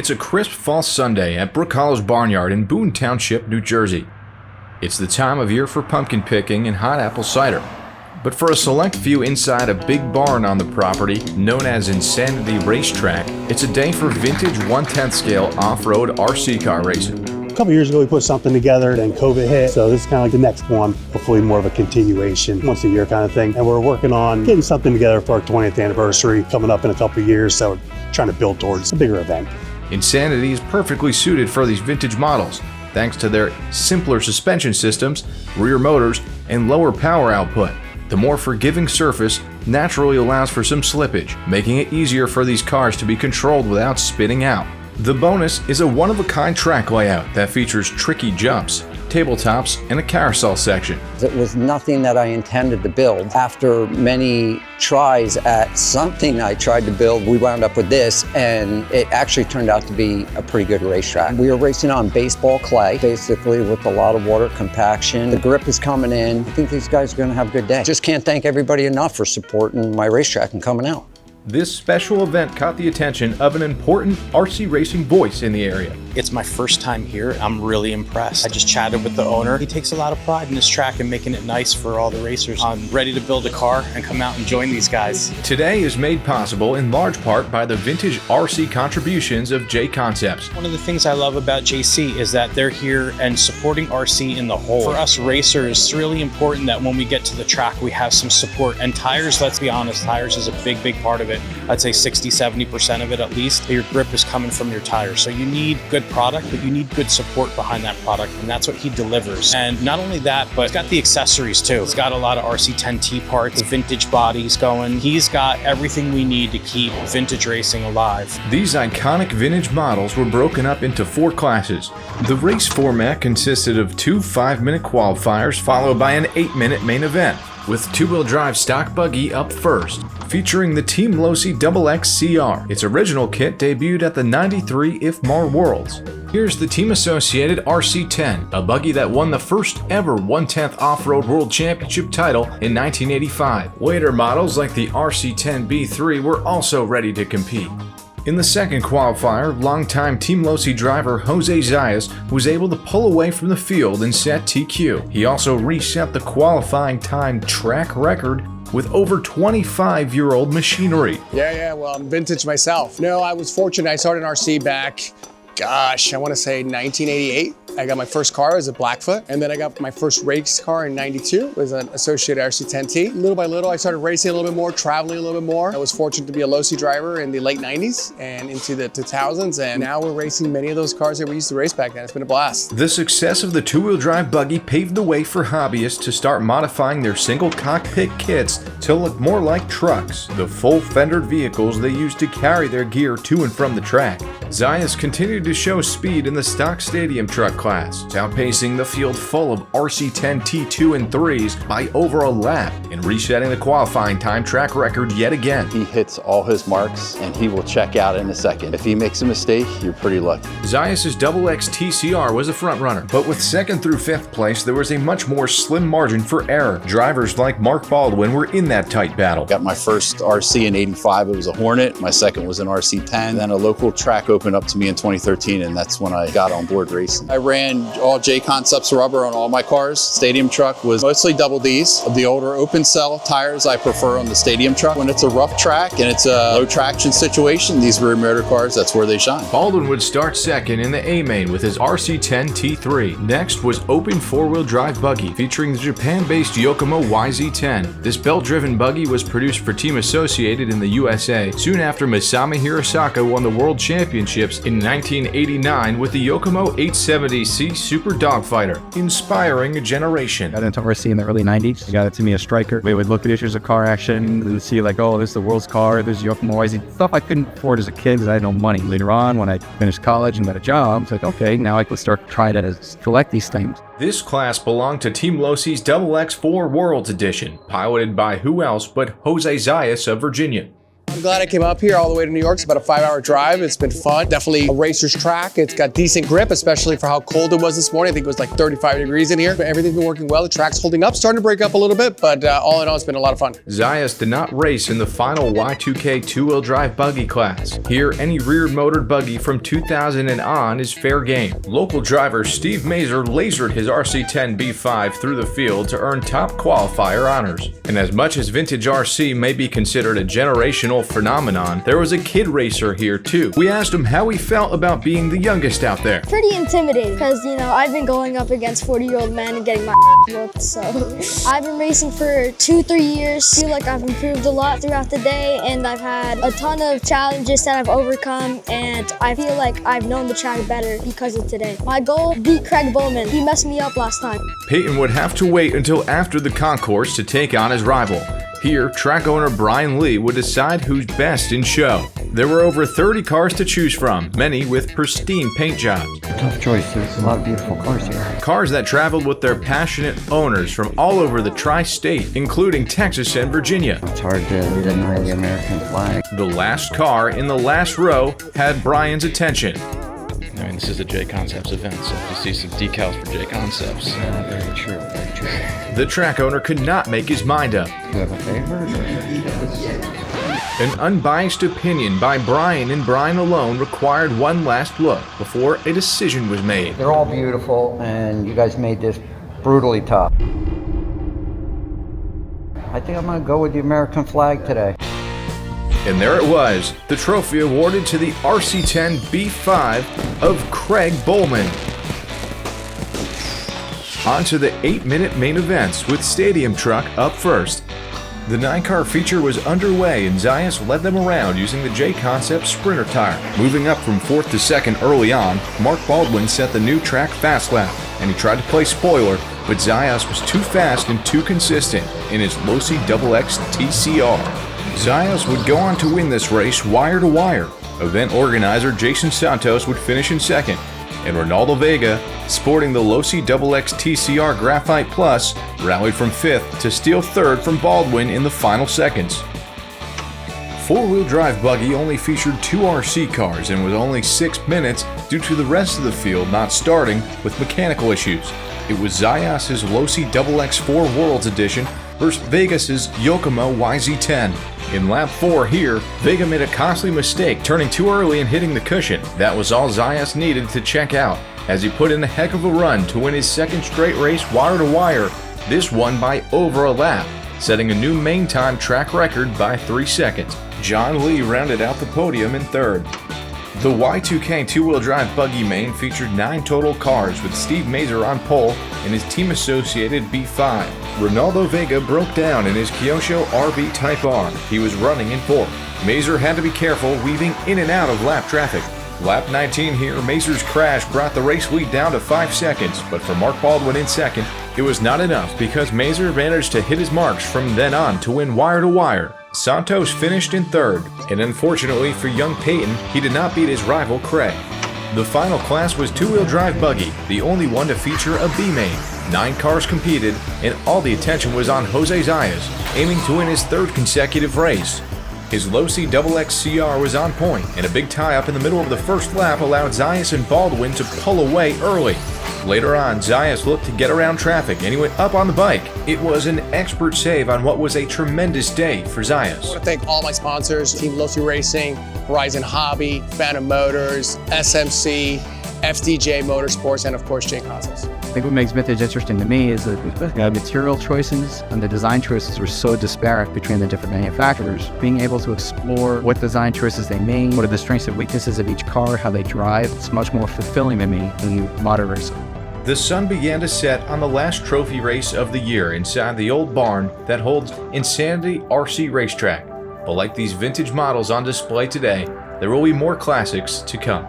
It's a crisp fall Sunday at Brook Hollow's Barnyard in Boonton Township, New Jersey. It's the time of year for pumpkin picking and hot apple cider. But for a select few inside a big barn on the property known as Insanity Racetrack, it's a day for vintage 1/10 scale off-road RC car racing. A couple years ago we put something together, then COVID hit, so this is kind of like the next one, hopefully more of a continuation, once a year kind of thing. And we're working on getting something together for our 20th anniversary coming up in a couple of years, so we're trying to build towards a bigger event. Insanity is perfectly suited for these vintage models, thanks to their simpler suspension systems, rear motors, and lower power output. The more forgiving surface naturally allows for some slippage, making it easier for these cars to be controlled without spinning out. The bonus is a one-of-a-kind track layout that features tricky jumps, tabletops, and a carousel section. It was nothing that I intended to build. After many tries at something I tried to build, we wound up with this, and it actually turned out to be a pretty good racetrack. We were racing on baseball clay, basically with a lot of water compaction. The grip is coming in. I think these guys are gonna have a good day. Just can't thank everybody enough for supporting my racetrack and coming out. This special event caught the attention of an important RC racing voice in the area. It's my first time here. I'm really impressed. I just chatted with the owner. He takes a lot of pride in this track and making it nice for all the racers. I'm ready to build a car and come out and join these guys. Today is made possible in large part by the vintage RC contributions of JConcepts. One of the things I love about JC is that they're here and supporting RC in the whole. For us racers, it's really important that when we get to the track, we have some support. And tires, let's be honest, tires is a big part of it. I'd say 60-70% of it at least. Your grip is coming from your tires. So you need good product, but you need good support behind that product, and that's what he delivers. And not only that, but he's got the accessories too. He's got a lot of RC10T parts, vintage bodies going. He's got everything we need to keep vintage racing alive. These iconic vintage models were broken up into 4 classes. The race format consisted of 2 5-minute qualifiers followed by an 8-minute main event, with 2-wheel drive stock buggy up first, featuring the Team Losi XX CR. Its original kit debuted at the '93 IFMAR Worlds. Here's the team-associated RC10, a buggy that won the first ever 1/10 Off-Road World Championship title in 1985. Later models like the RC10 B3 were also ready to compete. In the second qualifier, longtime Team Losi driver Jose Zayas was able to pull away from the field and set TQ. He also reset the qualifying time track record with over 25-year-old machinery. Yeah, well, I'm vintage myself. No, I was fortunate. I started in RC back, I want to say 1988. I got my first car as a Blackfoot, and then I got my first race car in '92. It was an associated RC10T. Little by little, I started racing a little bit more, traveling a little bit more. I was fortunate to be a Losi driver in the late '90s and into the 2000s, and now we're racing many of those cars that we used to race back then. It's been a blast. The success of the 2-wheel drive buggy paved the way for hobbyists to start modifying their single cockpit kits to look more like trucks, the full-fendered vehicles they use to carry their gear to and from the track. Zayas continued to show speed in the stock stadium truck class, outpacing the field full of RC10 T2 and 3s by over a lap and resetting the qualifying time track record yet again. He hits all his marks and he will check out in a second. If he makes a mistake, you're pretty lucky. Zayas' XX TCR was a front runner, but with 2nd through 5th place, there was a much more slim margin for error. Drivers like Mark Baldwin were in that tight battle. Got my first RC in '85, it was a Hornet. My second was an RC10. Then a local track opened up to me in 2013, and that's when I got on board racing. I ran all JConcepts rubber on all my cars. Stadium truck was mostly double Ds. Of the older open cell tires I prefer on the stadium truck. When it's a rough track and it's a low traction situation, these rear motor cars, that's where they shine. Baldwin would start second in the A main with his RC10 T3. Next was open 4-wheel drive buggy featuring the Japan-based Yokomo YZ10. This belt-driven buggy was produced for Team Associated in the USA soon after Masami Hirosaka won the World Championships in 1989 with the Yokomo 870C Super Dogfighter, inspiring a generation. Got into RC in the early 90s. They got it to me a striker. We would look at issues of car action and see like, oh, this is the world's car, this is Yokomo YZ. Stuff I couldn't afford as a kid because I had no money. Later on, when I finished college and got a job, it's like, okay, now I can start trying to collect these things. This class belonged to Team Losi's XX4 Worlds Edition, piloted by who else but Jose Zayas of Virginia. I'm glad I came up here all the way to New York. It's about a 5-hour drive. It's been fun. Definitely a racer's track. It's got decent grip, especially for how cold it was this morning. I think it was like 35 degrees in here. But everything's been working well. The track's holding up, starting to break up a little bit, but all in all, it's been a lot of fun. Zayas did not race in the final Y2K two-wheel drive buggy class. Here, any rear-motored buggy from 2000 and on is fair game. Local driver Steve Mazer lasered his RC10 B5 through the field to earn top qualifier honors. And as much as vintage RC may be considered a generational phenomenon, there was a kid racer here too. We asked him how he felt about being the youngest out there. Pretty intimidating because, I've been going up against 40-year-old men and getting my whooped, so I've been racing for 2-3 years. Feel like I've improved a lot throughout the day, and I've had a ton of challenges that I've overcome, and I feel like I've known the track better because of today. My goal, beat Craig Bowman. He messed me up last time. Peyton would have to wait until after the concourse to take on his rival. Here, track owner Brian Lee would decide who's best in show. There were over 30 cars to choose from, many with pristine paint jobs. Tough choice. There's a lot of beautiful cars here. Cars that traveled with their passionate owners from all over the tri-state, including Texas and Virginia. It's hard to deny the American flag. The last car in the last row had Brian's attention. I mean, this is a JConcepts event, so to see some decals for JConcepts. Very true, very true. The track owner could not make his mind up. Do you have a favorite? An unbiased opinion by Brian and Brian alone required one last look before a decision was made. They're all beautiful, and you guys made this brutally tough. I think I'm going to go with the American flag today. And there it was, the trophy awarded to the RC10 B5 of Craig Bowman. On to the 8-minute main events with Stadium Truck up first. The 9-car feature was underway and Zayas led them around using the JConcepts Sprinter tire. Moving up from 4th to 2nd early on, Mark Baldwin set the new track fast lap, and he tried to play spoiler, but Zayas was too fast and too consistent in his Losi XX TCR. Zayas would go on to win this race wire to wire. Event organizer Jason Santos would finish in 2nd, and Ronaldo Vega, sporting the Losi XX TCR Graphite Plus, rallied from 5th to steal 3rd from Baldwin in the final seconds. 4-wheel drive buggy only featured 2 RC cars and was only 6 minutes due to the rest of the field not starting with mechanical issues. It was Zayas' Losi XX4 Worlds Edition versus Vegas' Yokomo YZ10. In lap 4 here, Vega made a costly mistake turning too early and hitting the cushion. That was all Zayas needed to check out, as he put in a heck of a run to win his 2nd straight race wire to wire, this one by over a lap, setting a new main time track record by 3 seconds. John Lee rounded out the podium in 3rd. The Y2K two-wheel drive buggy main featured 9 total cars with Steve Mazer on pole and his team-associated B5. Ronaldo Vega broke down in his Kyosho RB Type R. He was running in 4th. Mazer had to be careful weaving in and out of lap traffic. Lap 19 here, Mazer's crash brought the race lead down to 5 seconds, but for Mark Baldwin in 2nd, it was not enough because Mazer managed to hit his marks from then on to win wire to wire. Santos finished in 3rd, and unfortunately for young Peyton, he did not beat his rival Craig. The final class was two-wheel drive buggy, the only one to feature a B-main. 9 cars competed, and all the attention was on Jose Zayas, aiming to win his 3rd consecutive race. His Losi XX CR was on point, and a big tie-up in the middle of the first lap allowed Zayas and Baldwin to pull away early. Later on, Zayas looked to get around traffic, and he went up on the bike. It was an expert save on what was a tremendous day for Zayas. I want to thank all my sponsors, Team Losi Racing, Horizon Hobby, Phantom Motors, SMC, FDJ Motorsports, and of course JConcepts. I think what makes vintage interesting to me is that the material choices and the design choices were so disparate between the different manufacturers. Being able to explore what design choices they made, what are the strengths and weaknesses of each car, how they drive, it's much more fulfilling to me than modern racing. The sun began to set on the last trophy race of the year inside the old barn that holds Insanity RC Racetrack. But like these vintage models on display today, there will be more classics to come.